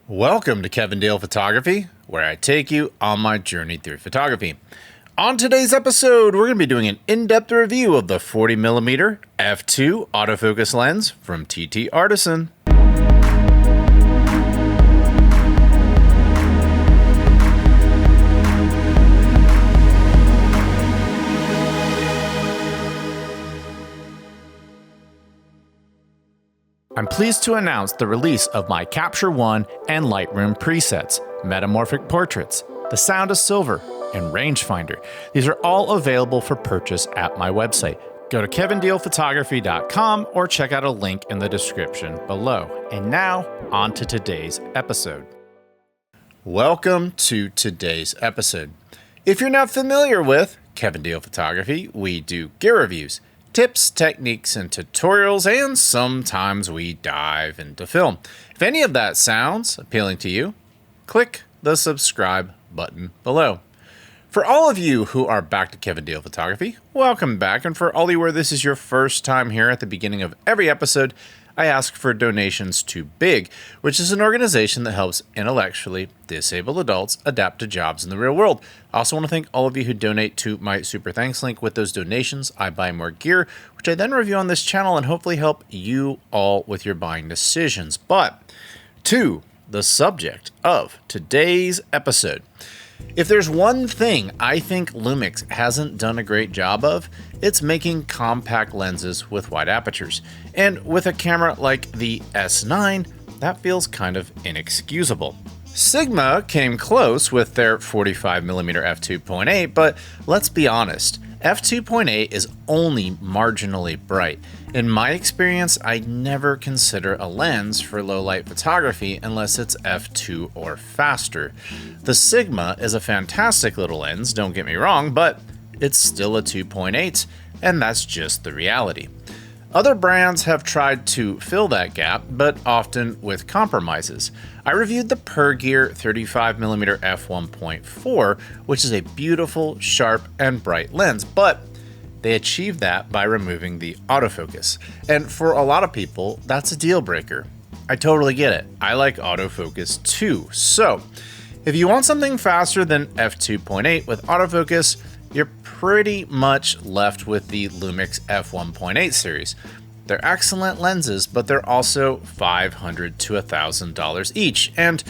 Welcome to Kevin Dale Photography, where I take you on my journey through photography. On today's episode, we're going to be doing an in-depth review of the 40mm f2 autofocus lens from TT Artisan. I'm pleased to announce the release of my Capture One and Lightroom presets, Metamorphic Portraits, The Sound of Silver, and Rangefinder. These are all available for purchase at my website. Go to kevindalephotography.com or check out a link in the description below. And now, on to today's episode. Welcome to today's episode. If you're not familiar with Kevin Dale Photography, we do gear reviews, tips, techniques, and tutorials, and sometimes we dive into film. If any of that sounds appealing to you, click the subscribe button below. For all of you who are back to Kevin Dale Photography, welcome back. And for all of you where this is your first time here, at the beginning of every episode, I ask for donations to BIG, which is an organization that helps intellectually disabled adults adapt to jobs in the real world. I also want to thank all of you who donate to my super thanks link. With those donations, I buy more gear, which I then review on this channel and hopefully help you all with your buying decisions. But to the subject of today's episode. If there's one thing I think Lumix hasn't done a great job of, it's making compact lenses with wide apertures. And with a camera like the S9, that feels kind of inexcusable. Sigma came close with their 45mm f2.8, but let's be honest, f2.8 is only marginally bright. In my experience, I never consider a lens for low light photography unless it's f2 or faster. The Sigma is a fantastic little lens, don't get me wrong, but it's still a 2.8, and that's just the reality. Other brands have tried to fill that gap, but often with compromises. I reviewed the Pergear 35mm f1.4, which is a beautiful, sharp, and bright lens, but they achieved that by removing the autofocus. And for a lot of people, that's a deal breaker. I totally get it. I like autofocus too. So if you want something faster than f2.8 with autofocus, you're pretty much left with the Lumix f1.8 series. They're excellent lenses, but they're also $500 to $1,000 each, and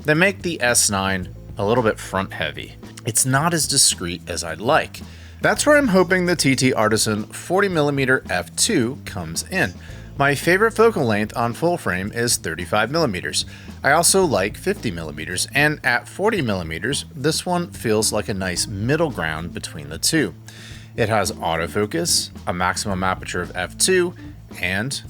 they make the S9 a little bit front heavy. It's not as discreet as I'd like. That's where I'm hoping the TT Artisan 40mm f2 comes in. My favorite focal length on full frame is 35mm. I also like 50mm, and at 40mm, this one feels like a nice middle ground between the two. It has autofocus, a maximum aperture of f2, and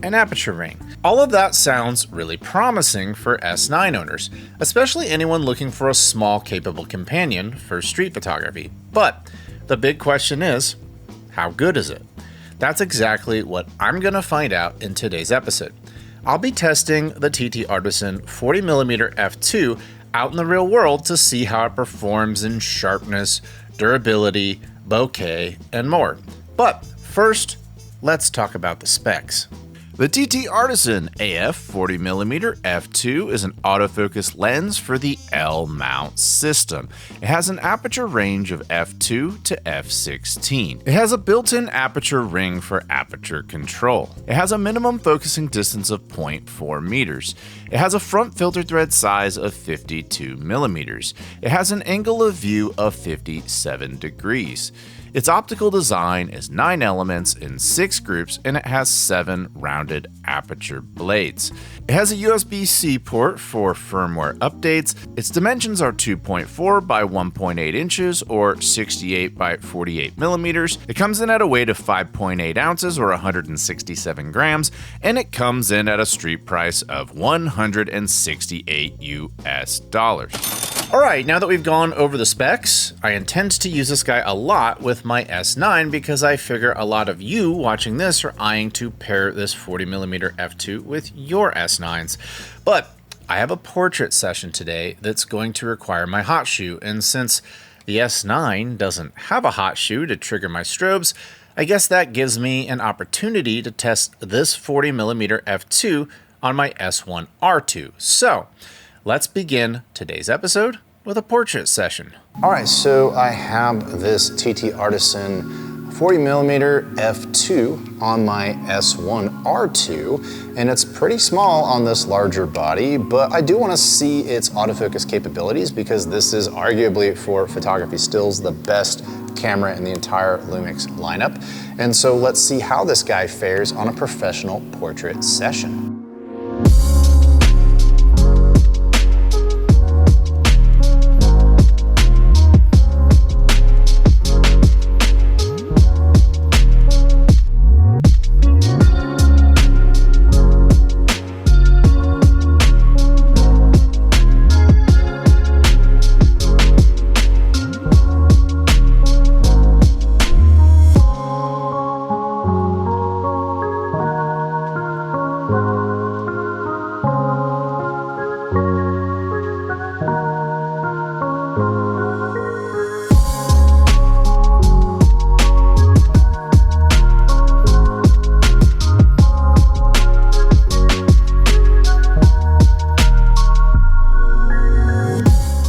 an aperture ring. All of that sounds really promising for S9 owners, especially anyone looking for a small, capable companion for street photography. But the big question is, how good is it? That's exactly what I'm going to find out in today's episode. I'll be testing the TT Artisan 40mm f2 out in the real world to see how it performs in sharpness, durability, bokeh, and more. But first, let's talk about the specs. The TT Artisan AF 40mm f2 is an autofocus lens for the L mount system. It has an aperture range of f2 to f16. It has a built-in aperture ring for aperture control. It has a minimum focusing distance of 0.4 meters. It has a front filter thread size of 52 millimeters. It has an angle of view of 57 degrees. Its optical design is 9 elements in 6 groups, and it has 7 rounded aperture blades. It has a USB-C port for firmware updates. Its dimensions are 2.4 by 1.8 inches or 68 by 48 millimeters. It comes in at a weight of 5.8 ounces or 167 grams, and it comes in at a street price of $168 US. Alright, now that we've gone over the specs, I intend to use this guy a lot with my S9 because I figure a lot of you watching this are eyeing to pair this 40mm f2 with your S9s. But I have a portrait session today that's going to require my hot shoe, and since the S9 doesn't have a hot shoe to trigger my strobes, I guess that gives me an opportunity to test this 40mm f2 on my S1RII. So let's begin today's episode with a portrait session. All right, so I have this TT Artisan 40mm f2 on my S1RII, and it's pretty small on this larger body, but I do want to see its autofocus capabilities because this is arguably for photography stills the best camera in the entire Lumix lineup. And so let's see how this guy fares on a professional portrait session.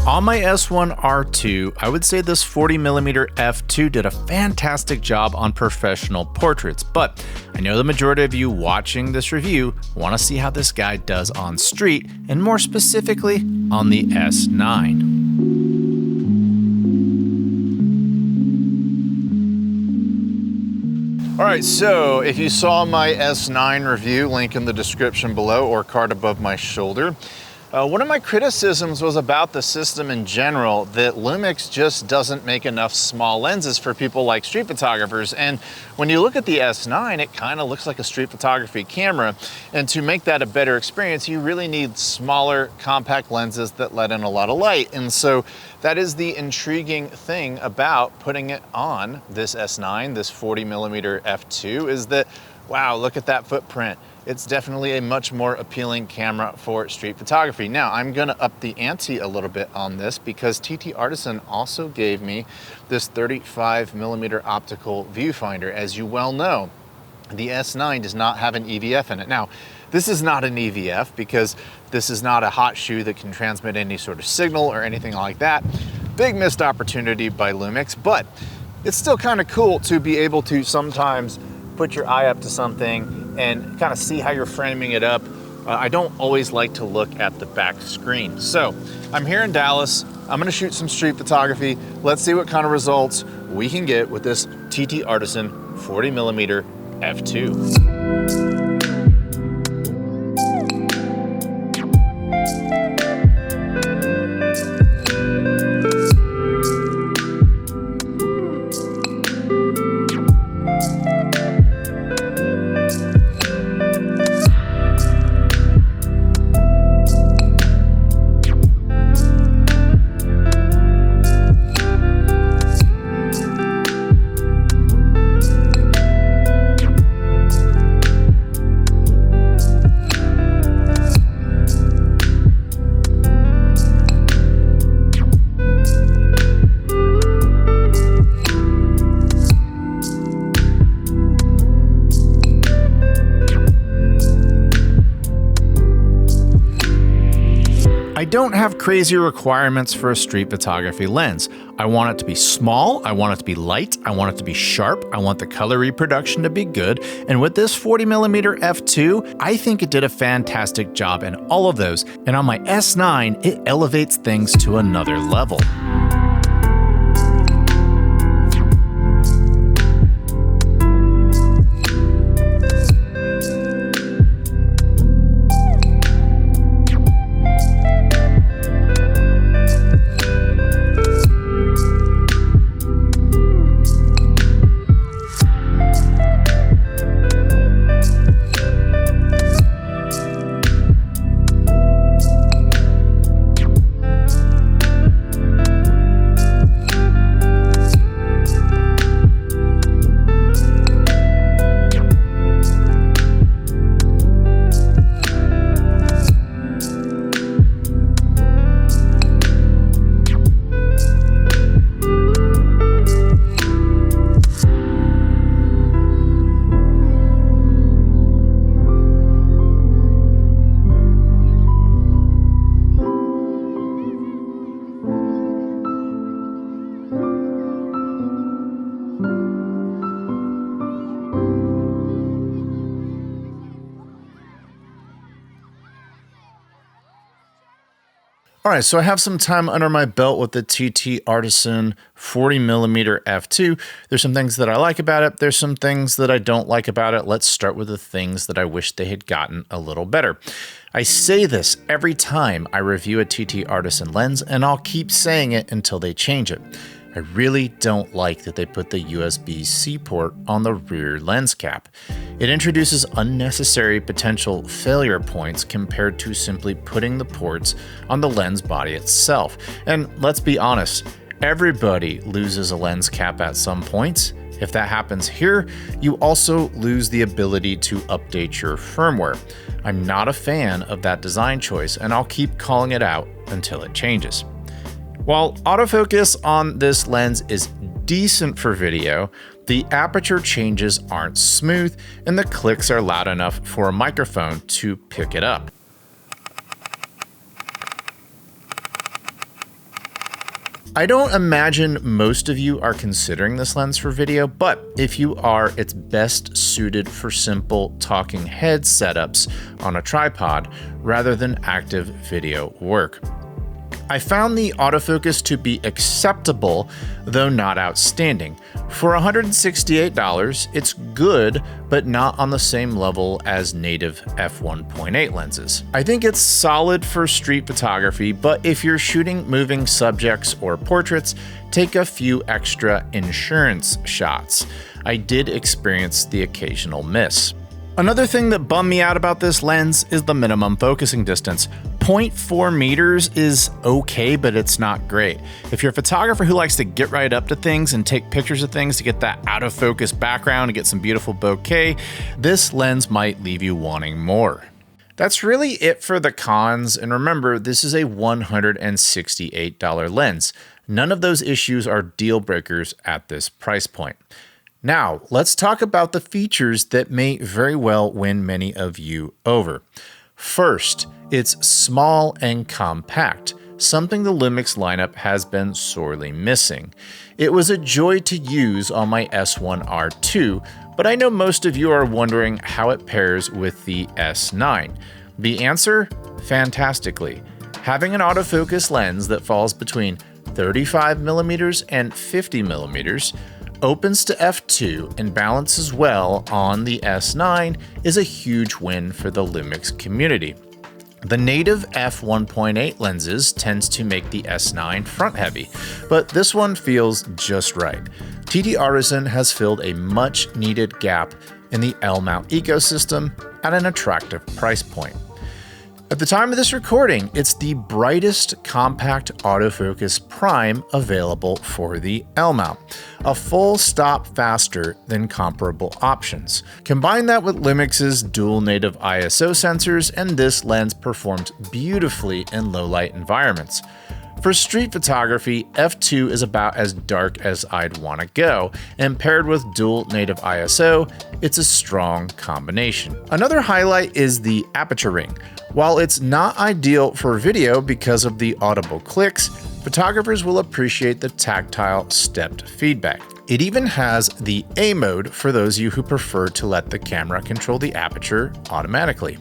On my S1RII, I would say this 40mm f2 did a fantastic job on professional portraits, but I know the majority of you watching this review want to see how this guy does on street, and more specifically on the S9. All right, so if you saw my S9 review, link in the description below or card above my shoulder, one of my criticisms was about the system in general, that Lumix just doesn't make enough small lenses for people like street photographers. And when you look at the S9, it kind of looks like a street photography camera. And to make that a better experience, you really need smaller, compact lenses that let in a lot of light. And so that is the intriguing thing about putting it on this S9, this 40mm f2, is that, wow, look at that footprint. It's definitely a much more appealing camera for street photography. Now, I'm gonna up the ante a little bit on this because TT Artisan also gave me this 35mm optical viewfinder. As you well know, the S9 does not have an EVF in it. Now, this is not an EVF because this is not a hot shoe that can transmit any sort of signal or anything like that. Big missed opportunity by Lumix, but it's still kind of cool to be able to sometimes put your eye up to something and kind of see how you're framing it up. I don't always like to look at the back screen. So I'm here in Dallas. I'm gonna shoot some street photography. Let's see what kind of results we can get with this TT Artisan 40mm f2. I don't have crazy requirements for a street photography lens. I want it to be small, I want it to be light, I want it to be sharp, I want the color reproduction to be good, and with this 40mm f2, I think it did a fantastic job in all of those, and on my S9, it elevates things to another level. All right, so I have some time under my belt with the TT Artisan 40mm f2. There's some things that I like about it. There's some things that I don't like about it. Let's start with the things that I wish they had gotten a little better. I say this every time I review a TT Artisan lens, and I'll keep saying it until they change it. I really don't like that they put the USB-C port on the rear lens cap. It introduces unnecessary potential failure points compared to simply putting the ports on the lens body itself. And let's be honest, everybody loses a lens cap at some point. If that happens here, you also lose the ability to update your firmware. I'm not a fan of that design choice, and I'll keep calling it out until it changes. While autofocus on this lens is decent for video, the aperture changes aren't smooth and the clicks are loud enough for a microphone to pick it up. I don't imagine most of you are considering this lens for video, but if you are, it's best suited for simple talking head setups on a tripod rather than active video work. I found the autofocus to be acceptable, though not outstanding. For $168, it's good, but not on the same level as native f1.8 lenses. I think it's solid for street photography, but if you're shooting moving subjects or portraits, take a few extra insurance shots. I did experience the occasional miss. Another thing that bummed me out about this lens is the minimum focusing distance. 0.4 meters is okay, but it's not great. If you're a photographer who likes to get right up to things and take pictures of things to get that out of focus background and get some beautiful bokeh, this lens might leave you wanting more. That's really it for the cons, and remember, this is a $168 lens. None of those issues are deal breakers at this price point. Now, let's talk about the features that may very well win many of you over. First, it's small and compact, something the Lumix lineup has been sorely missing. It was a joy to use on my S1RII, but I know most of you are wondering how it pairs with the S9. The answer? Fantastically. Having an autofocus lens that falls between 35mm and 50mm, opens to f2 and balances well on the S9 is a huge win for the Lumix community. The native f1.8 lenses tends to make the S9 front heavy, but this one feels just right. TT Artisan has filled a much needed gap in the L-mount ecosystem at an attractive price point. At the time of this recording, it's the brightest compact autofocus prime available for the L-mount, a full stop faster than comparable options. Combine that with Lumix's dual native ISO sensors, and this lens performs beautifully in low light environments. For street photography, f2 is about as dark as I'd want to go, and paired with dual native ISO, it's a strong combination. Another highlight is the aperture ring. While it's not ideal for video because of the audible clicks, photographers will appreciate the tactile stepped feedback. It even has the A mode for those of you who prefer to let the camera control the aperture automatically.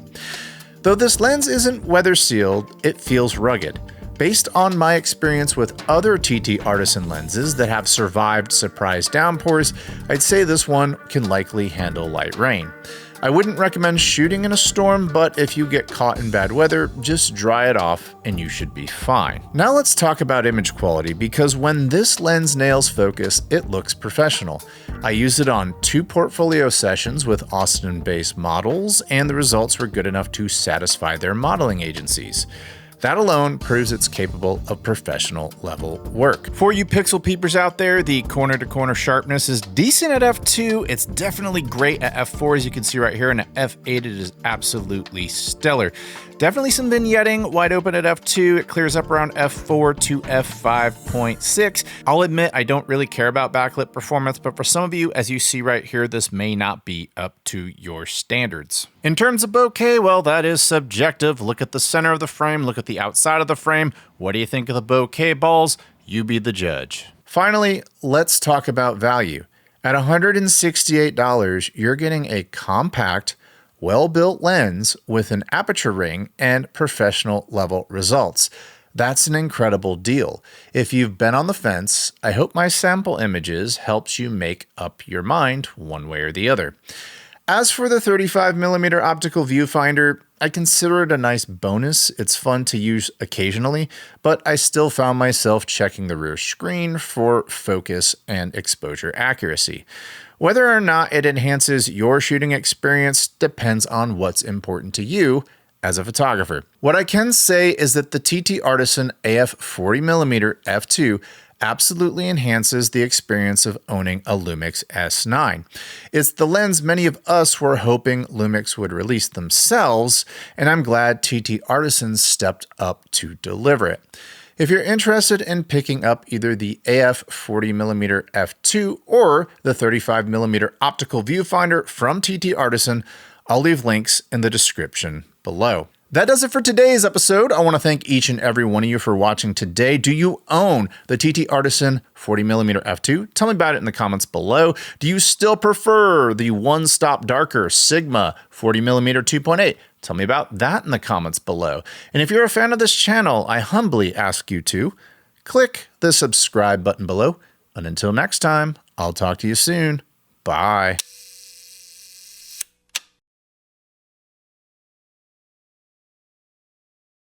Though this lens isn't weather sealed, it feels rugged. Based on my experience with other TT Artisan lenses that have survived surprise downpours, I'd say this one can likely handle light rain. I wouldn't recommend shooting in a storm, but if you get caught in bad weather, just dry it off and you should be fine. Now let's talk about image quality, because when this lens nails focus, it looks professional. I used it on 2 portfolio sessions with Austin-based models, and the results were good enough to satisfy their modeling agencies. That alone proves it's capable of professional level work. For you pixel peepers out there, the corner to corner sharpness is decent at f2. It's definitely great at f4, as you can see right here, and at f8 it is absolutely stellar. Definitely some vignetting, wide open at f2. It clears up around f4 to f5.6. I'll admit I don't really care about backlit performance, but for some of you, as you see right here, this may not be up to your standards. In terms of bokeh, well, that is subjective. Look at the center of the frame, look at the outside of the frame. What do you think of the bokeh balls? You be the judge. Finally, let's talk about value. At $168, you're getting a compact, well-built lens with an aperture ring and professional level results. That's an incredible deal. If you've been on the fence, I hope my sample images helps you make up your mind one way or the other. As for the 35mm optical viewfinder, I consider it a nice bonus. It's fun to use occasionally, but I still found myself checking the rear screen for focus and exposure accuracy. Whether or not it enhances your shooting experience depends on what's important to you as a photographer. What I can say is that the TT Artisan AF 40mm f2 absolutely enhances the experience of owning a Lumix S9. It's the lens many of us were hoping Lumix would release themselves, and I'm glad TT Artisan stepped up to deliver it. If you're interested in picking up either the AF 40mm f2 or the 35mm optical viewfinder from TT Artisan, I'll leave links in the description below. That does it for today's episode. I want to thank each and every one of you for watching today. Do you own the TT Artisan 40mm f2? Tell me about it in the comments below. Do you still prefer the one-stop darker Sigma 40mm 2.8? Tell me about that in the comments below. And if you're a fan of this channel, I humbly ask you to click the subscribe button below. And until next time, I'll talk to you soon. Bye.